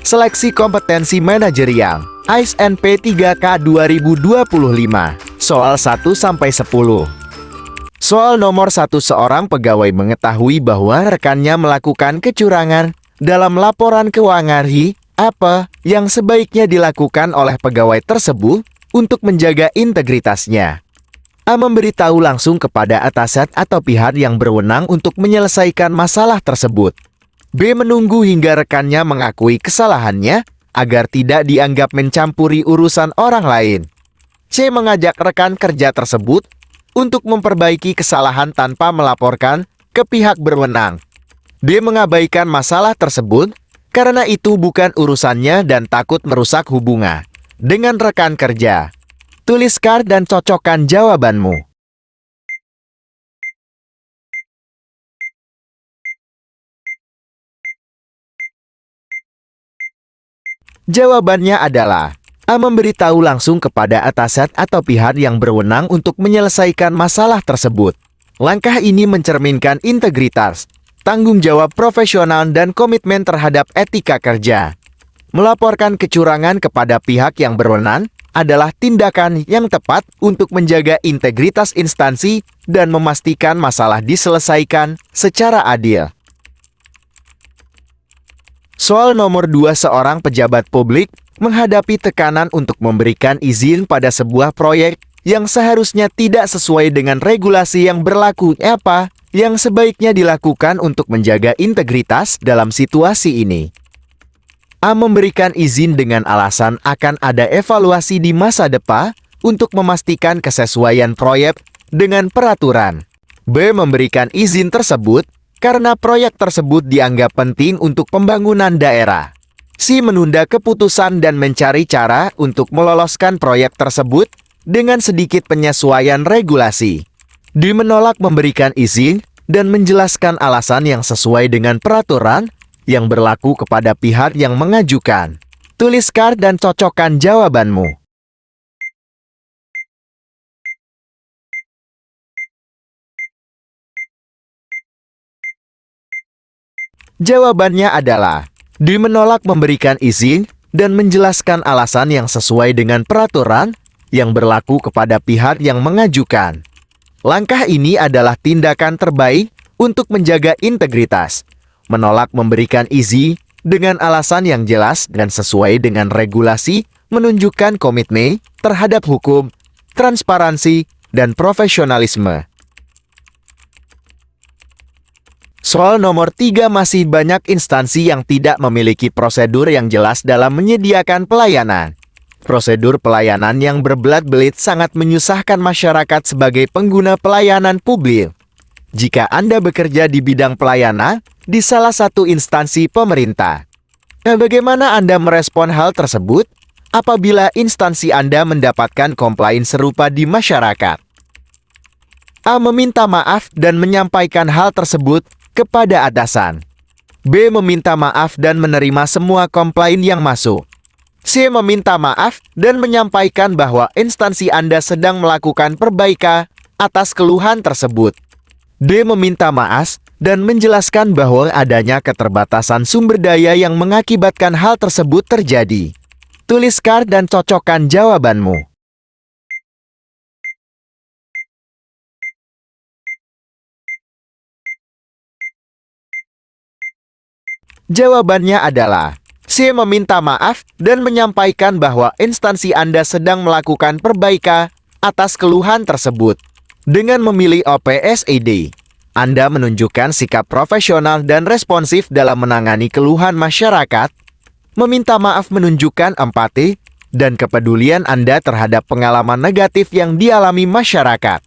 Seleksi Kompetensi Manajerial ASNP 3K 2025. Soal 1-10. Soal nomor 1. Seorang pegawai mengetahui bahwa rekannya melakukan kecurangan dalam laporan keuangan apa yang sebaiknya dilakukan oleh pegawai tersebut untuk menjaga integritasnya. A. Memberitahu langsung kepada atasan atau pihak yang berwenang untuk menyelesaikan masalah tersebut. B. Menunggu hingga rekannya mengakui kesalahannya agar tidak dianggap mencampuri urusan orang lain. C. Mengajak rekan kerja tersebut untuk memperbaiki kesalahan tanpa melaporkan ke pihak berwenang. D. Mengabaikan masalah tersebut karena itu bukan urusannya dan takut merusak hubungan dengan rekan kerja. Tuliskan dan cocokkan jawabanmu. Jawabannya adalah A. Memberitahu langsung kepada atasan atau pihak yang berwenang untuk menyelesaikan masalah tersebut. Langkah ini mencerminkan integritas, tanggung jawab profesional dan komitmen terhadap etika kerja. Melaporkan kecurangan kepada pihak yang berwenang adalah tindakan yang tepat untuk menjaga integritas instansi dan memastikan masalah diselesaikan secara adil. Soal nomor 2. Seorang pejabat publik menghadapi tekanan untuk memberikan izin pada sebuah proyek yang seharusnya tidak sesuai dengan regulasi yang berlaku. Apa yang sebaiknya dilakukan untuk menjaga integritas dalam situasi ini? A. Memberikan izin dengan alasan akan ada evaluasi di masa depan untuk memastikan kesesuaian proyek dengan peraturan. B. Memberikan izin tersebut karena proyek tersebut dianggap penting untuk pembangunan daerah. C. Menunda keputusan dan mencari cara untuk meloloskan proyek tersebut dengan sedikit penyesuaian regulasi. D. Menolak memberikan izin dan menjelaskan alasan yang sesuai dengan peraturan yang berlaku kepada pihak yang mengajukan. Tuliskan dan cocokkan jawabanmu. Jawabannya adalah D. Menolak memberikan izin dan menjelaskan alasan yang sesuai dengan peraturan yang berlaku kepada pihak yang mengajukan. Langkah ini adalah tindakan terbaik untuk menjaga integritas. Menolak memberikan izin dengan alasan yang jelas dan sesuai dengan regulasi menunjukkan komitmen terhadap hukum, transparansi, dan profesionalisme. Soal nomor 3. Masih banyak instansi yang tidak memiliki prosedur yang jelas dalam menyediakan pelayanan. Prosedur pelayanan yang berbelit-belit sangat menyusahkan masyarakat sebagai pengguna pelayanan publik. Jika Anda bekerja di bidang pelayanan di salah satu instansi pemerintah, bagaimana Anda merespon hal tersebut apabila instansi Anda mendapatkan komplain serupa di masyarakat? A. Meminta maaf dan menyampaikan hal tersebut kepada atasan. B. Meminta maaf dan menerima semua komplain yang masuk. C. Meminta maaf dan menyampaikan bahwa instansi Anda sedang melakukan perbaikan atas keluhan tersebut. D. Meminta maaf dan menjelaskan bahwa adanya keterbatasan sumber daya yang mengakibatkan hal tersebut terjadi. Tuliskan dan cocokkan jawabanmu. Jawabannya adalah C. Meminta maaf dan menyampaikan bahwa instansi Anda sedang melakukan perbaikan atas keluhan tersebut. Dengan memilih OPSED, Anda menunjukkan sikap profesional dan responsif dalam menangani keluhan masyarakat. Meminta maaf menunjukkan empati dan kepedulian Anda terhadap pengalaman negatif yang dialami masyarakat.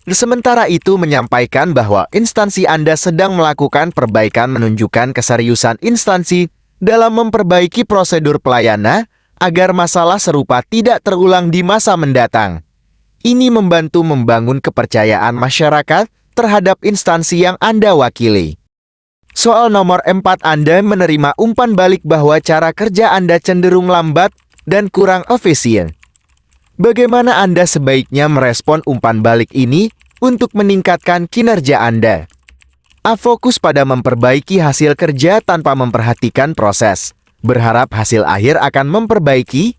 Sementara itu, menyampaikan bahwa instansi Anda sedang melakukan perbaikan menunjukkan keseriusan instansi dalam memperbaiki prosedur pelayanan agar masalah serupa tidak terulang di masa mendatang. Ini membantu membangun kepercayaan masyarakat terhadap instansi yang Anda wakili. Soal nomor 4. Anda menerima umpan balik bahwa cara kerja Anda cenderung lambat dan kurang efisien. Bagaimana Anda sebaiknya merespon umpan balik ini untuk meningkatkan kinerja Anda? A. Fokus pada memperbaiki hasil kerja tanpa memperhatikan proses. berharap hasil akhir akan memperbaiki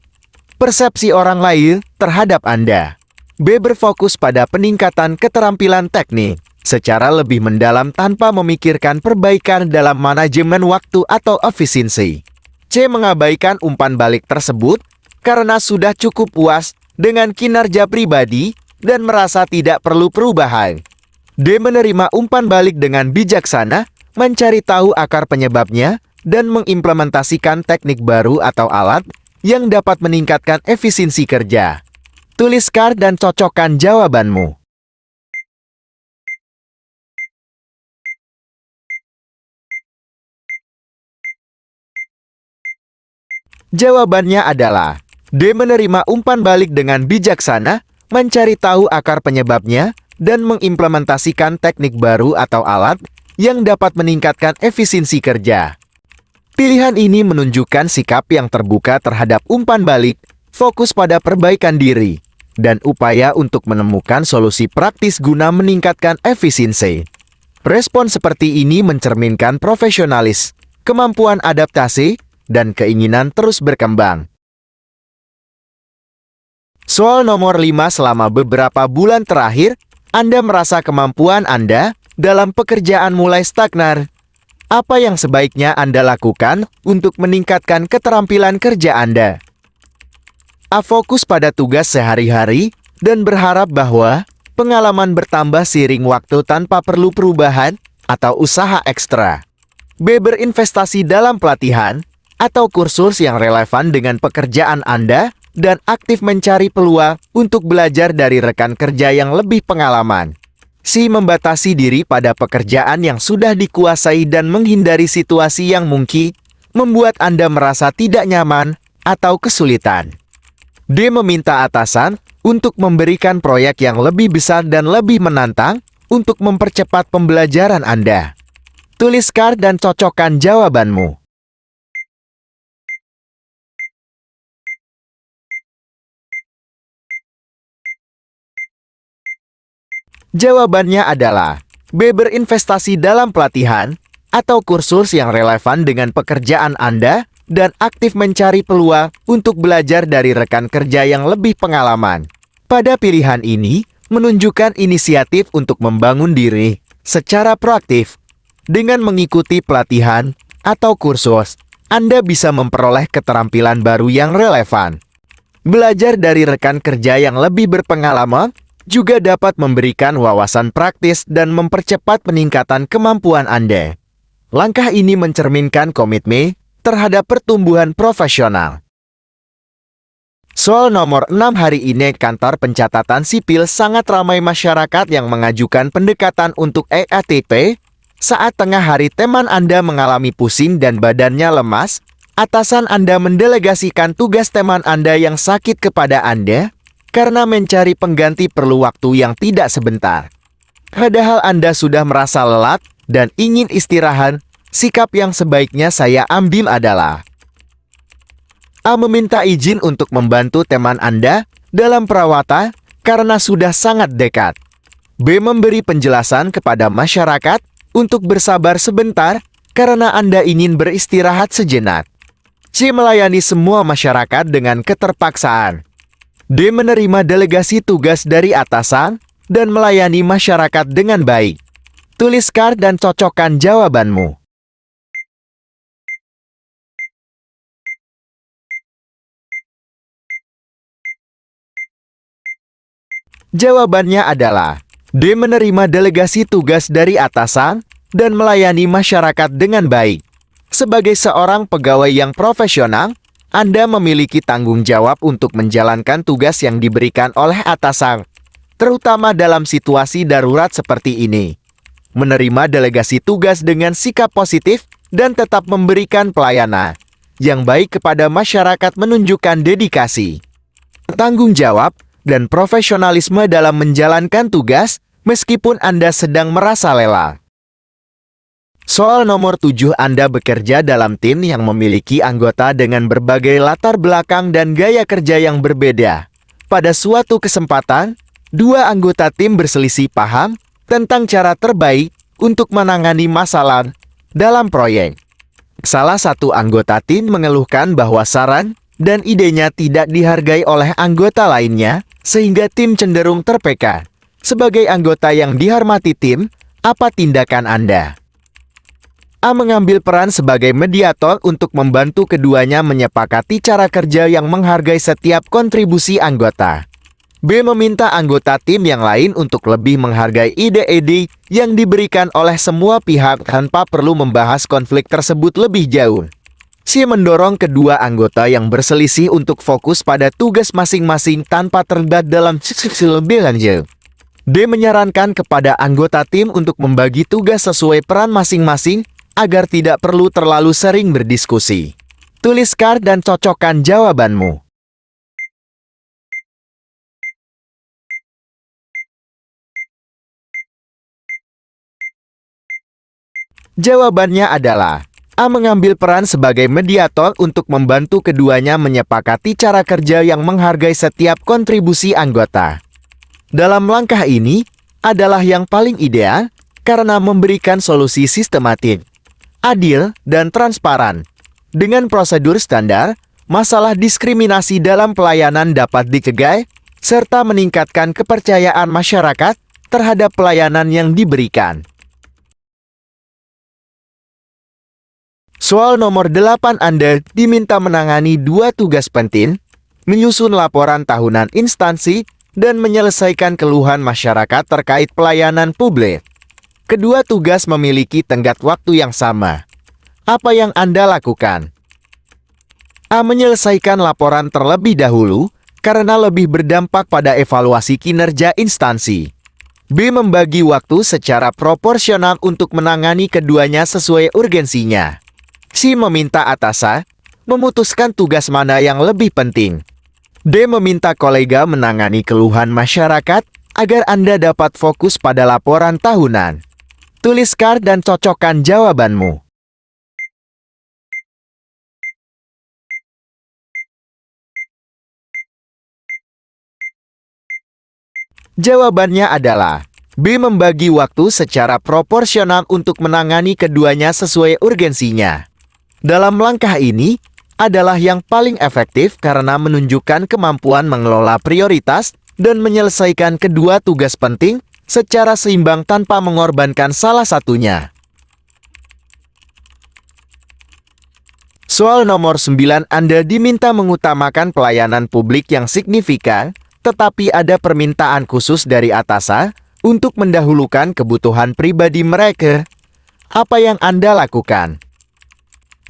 persepsi orang lain terhadap Anda. B. Berfokus pada peningkatan keterampilan teknik secara lebih mendalam tanpa memikirkan perbaikan dalam manajemen waktu atau efisiensi. C. Mengabaikan umpan balik tersebut karena sudah cukup puas dengan kinerja pribadi dan merasa tidak perlu perubahan. D. Menerima umpan balik dengan bijaksana, mencari tahu akar penyebabnya, dan mengimplementasikan teknik baru atau alat yang dapat meningkatkan efisiensi kerja. Tuliskan dan cocokkan jawabanmu. Jawabannya adalah D. Menerima umpan balik dengan bijaksana, mencari tahu akar penyebabnya, dan mengimplementasikan teknik baru atau alat yang dapat meningkatkan efisiensi kerja. Pilihan ini menunjukkan sikap yang terbuka terhadap umpan balik, fokus pada perbaikan diri, dan upaya untuk menemukan solusi praktis guna meningkatkan efisiensi. Respon seperti ini mencerminkan profesionalis, kemampuan adaptasi, dan keinginan terus berkembang. Soal nomor 5. Selama beberapa bulan terakhir, Anda merasa kemampuan Anda dalam pekerjaan mulai stagnan. Apa yang sebaiknya Anda lakukan untuk meningkatkan keterampilan kerja Anda? A. Fokus pada tugas sehari-hari dan berharap bahwa pengalaman bertambah seiring waktu tanpa perlu perubahan atau usaha ekstra. B. Berinvestasi dalam pelatihan atau kursus yang relevan dengan pekerjaan Anda dan aktif mencari peluang untuk belajar dari rekan kerja yang lebih pengalaman. C. Membatasi diri pada pekerjaan yang sudah dikuasai dan menghindari situasi yang mungkin membuat Anda merasa tidak nyaman atau kesulitan. D. Meminta atasan untuk memberikan proyek yang lebih besar dan lebih menantang untuk mempercepat pembelajaran Anda. Tuliskan dan cocokkan jawabanmu. Jawabannya adalah B. Berinvestasi dalam pelatihan atau kursus yang relevan dengan pekerjaan Anda dan aktif mencari peluang untuk belajar dari rekan kerja yang lebih pengalaman. Pada pilihan ini, menunjukkan inisiatif untuk membangun diri secara proaktif. Dengan mengikuti pelatihan atau kursus, Anda bisa memperoleh keterampilan baru yang relevan. Belajar dari rekan kerja yang lebih berpengalaman juga dapat memberikan wawasan praktis dan mempercepat peningkatan kemampuan Anda. Langkah ini mencerminkan komitmen terhadap pertumbuhan profesional. Soal nomor 6. Hari ini kantor pencatatan sipil sangat ramai masyarakat yang mengajukan pendekatan untuk EATP. Saat tengah hari teman Anda mengalami pusing dan badannya lemas, atasan Anda mendelegasikan tugas teman Anda yang sakit kepada Anda karena mencari pengganti perlu waktu yang tidak sebentar. Padahal Anda sudah merasa lelah dan ingin istirahat, sikap yang sebaiknya saya ambil adalah A. Meminta izin untuk membantu teman Anda dalam perawatan karena sudah sangat dekat. B. Memberi penjelasan kepada masyarakat untuk bersabar sebentar karena Anda ingin beristirahat sejenak. C. Melayani semua masyarakat dengan keterpaksaan. D. Menerima delegasi tugas dari atasan dan melayani masyarakat dengan baik. Tuliskan dan cocokkan jawabanmu. Jawabannya adalah D. Menerima delegasi tugas dari atasan dan melayani masyarakat dengan baik. Sebagai seorang pegawai yang profesional, Anda memiliki tanggung jawab untuk menjalankan tugas yang diberikan oleh atasan, terutama dalam situasi darurat seperti ini. Menerima delegasi tugas dengan sikap positif dan tetap memberikan pelayanan yang baik kepada masyarakat menunjukkan dedikasi, tanggung jawab, dan profesionalisme dalam menjalankan tugas meskipun Anda sedang merasa lelah. Soal nomor 7. Anda bekerja dalam tim yang memiliki anggota dengan berbagai latar belakang dan gaya kerja yang berbeda. Pada suatu kesempatan, dua anggota tim berselisih paham tentang cara terbaik untuk menangani masalah dalam proyek. Salah satu anggota tim mengeluhkan bahwa saran dan idenya tidak dihargai oleh anggota lainnya, sehingga tim cenderung terpeka. Sebagai anggota yang dihormati tim, apa tindakan Anda? A. Mengambil peran sebagai mediator untuk membantu keduanya menyepakati cara kerja yang menghargai setiap kontribusi anggota. B. Meminta anggota tim yang lain untuk lebih menghargai ide-ide yang diberikan oleh semua pihak tanpa perlu membahas konflik tersebut lebih jauh. C. Mendorong kedua anggota yang berselisih untuk fokus pada tugas masing-masing tanpa terlibat dalam diskusi lebih lanjut. D. Menyarankan kepada anggota tim untuk membagi tugas sesuai peran masing-masing agar tidak perlu terlalu sering berdiskusi. Tuliskan dan cocokkan jawabanmu. Jawabannya adalah A. Mengambil peran sebagai mediator untuk membantu keduanya menyepakati cara kerja yang menghargai setiap kontribusi anggota. Dalam langkah ini adalah yang paling ideal karena memberikan solusi sistematik, adil, dan transparan. Dengan prosedur standar, masalah diskriminasi dalam pelayanan dapat dicegah, serta meningkatkan kepercayaan masyarakat terhadap pelayanan yang diberikan. Soal nomor 8, Anda diminta menangani dua tugas penting, menyusun laporan tahunan instansi, dan menyelesaikan keluhan masyarakat terkait pelayanan publik. Kedua tugas memiliki tenggat waktu yang sama. Apa yang Anda lakukan? A. Menyelesaikan laporan terlebih dahulu, karena lebih berdampak pada evaluasi kinerja instansi. B. Membagi waktu secara proporsional untuk menangani keduanya sesuai urgensinya. C. Meminta atasan memutuskan tugas mana yang lebih penting. D. Meminta kolega menangani keluhan masyarakat agar Anda dapat fokus pada laporan tahunan. Tuliskan dan cocokkan jawabanmu. Jawabannya adalah B. Membagi waktu secara proporsional untuk menangani keduanya sesuai urgensinya. Dalam langkah ini adalah yang paling efektif karena menunjukkan kemampuan mengelola prioritas dan menyelesaikan kedua tugas penting secara seimbang tanpa mengorbankan salah satunya. Soal nomor 9, Anda diminta mengutamakan pelayanan publik yang signifikan, tetapi ada permintaan khusus dari atasan untuk mendahulukan kebutuhan pribadi mereka. Apa yang Anda lakukan?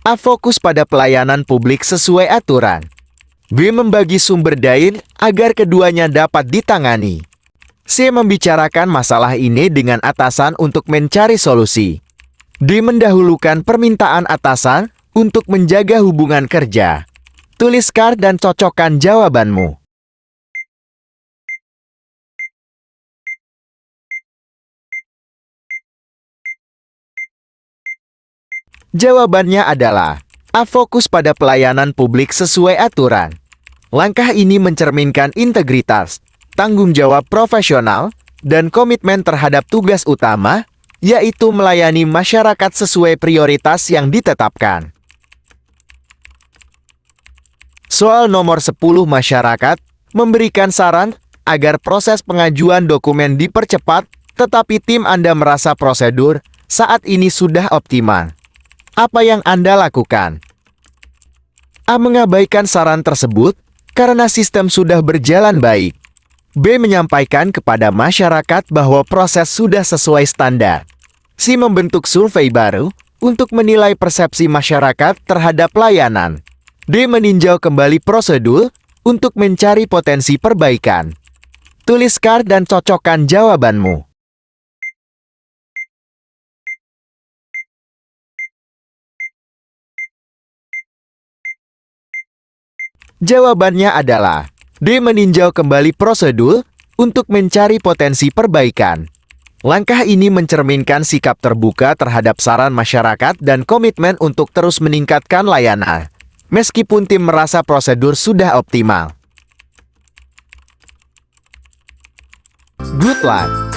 A. Fokus pada pelayanan publik sesuai aturan. B. Membagi sumber daya agar keduanya dapat ditangani. C. Membicarakan masalah ini dengan atasan untuk mencari solusi. D. Mendahulukan permintaan atasan untuk menjaga hubungan kerja. Tuliskan dan cocokkan jawabanmu. Jawabannya adalah A. Fokus pada pelayanan publik sesuai aturan. Langkah ini mencerminkan integritas, tanggung jawab profesional, dan komitmen terhadap tugas utama, yaitu melayani masyarakat sesuai prioritas yang ditetapkan. Soal nomor 10, masyarakat memberikan saran agar proses pengajuan dokumen dipercepat, tetapi tim Anda merasa prosedur saat ini sudah optimal. Apa yang Anda lakukan? A. Mengabaikan saran tersebut karena sistem sudah berjalan baik. B. Menyampaikan kepada masyarakat bahwa proses sudah sesuai standar. C. Membentuk survei baru untuk menilai persepsi masyarakat terhadap layanan. D. Meninjau kembali prosedur untuk mencari potensi perbaikan. Tuliskan dan cocokkan jawabanmu. Jawabannya adalah D. Meninjau kembali prosedur untuk mencari potensi perbaikan. Langkah ini mencerminkan sikap terbuka terhadap saran masyarakat dan komitmen untuk terus meningkatkan layanan, meskipun tim merasa prosedur sudah optimal. Good luck!